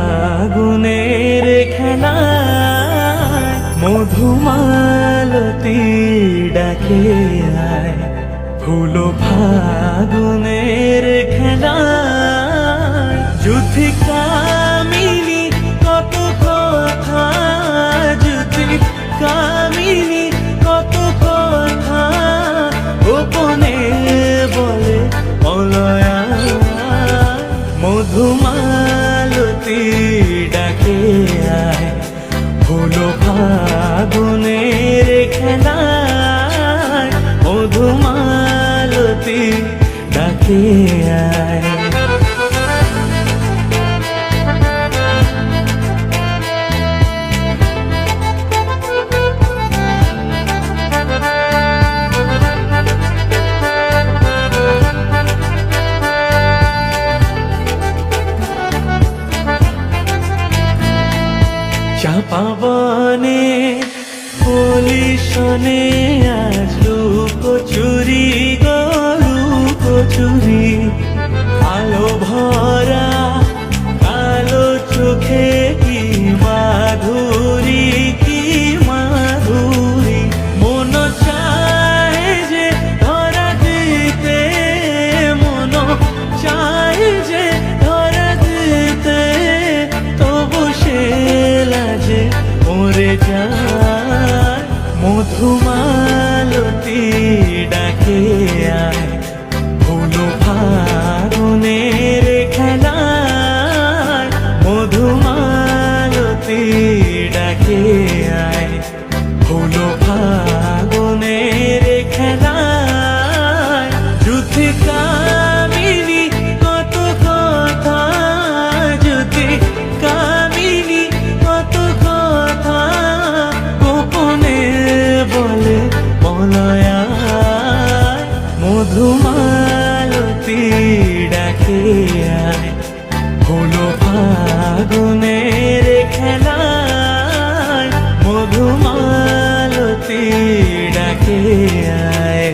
ফাগুনের খেলায় মধুমালতী ডাকে আয়। ফুল ফাগুনের খেলায় যুথি কামিনী কত কথা, যুথি কামিনী কত কথা গোপনে বলে অলয়া। মধুমালতী ডাকে আয়, ফুল ফাগুনের খেলায় মধুমালতী ডাকে আয়। চাপা বনে পলিশনে আজ লুকোচুরি গো লুকোচুরি। আলো ভরা কালো চোখে কি মাধুরী, কি মাধুরী। মন চায় যে ধরা দিতে, মন চায় যে ধরা দিতে, তবু সে লাজে মরে যায়। মধুমালতী ডাকে আয়, ফুল ফাগুনের খেলায় মধুমালতী ডাকে আয়। ফুল ফাগুনের খেলায় যুথি কামিনী কত কথা, যুথি কামিনী কত কথা গোপনে বলে বলয়া। মধুমালতী ডাকে আয়, ফুল ফাগুনের খেলায় মধুমালতী ডাকে আয়।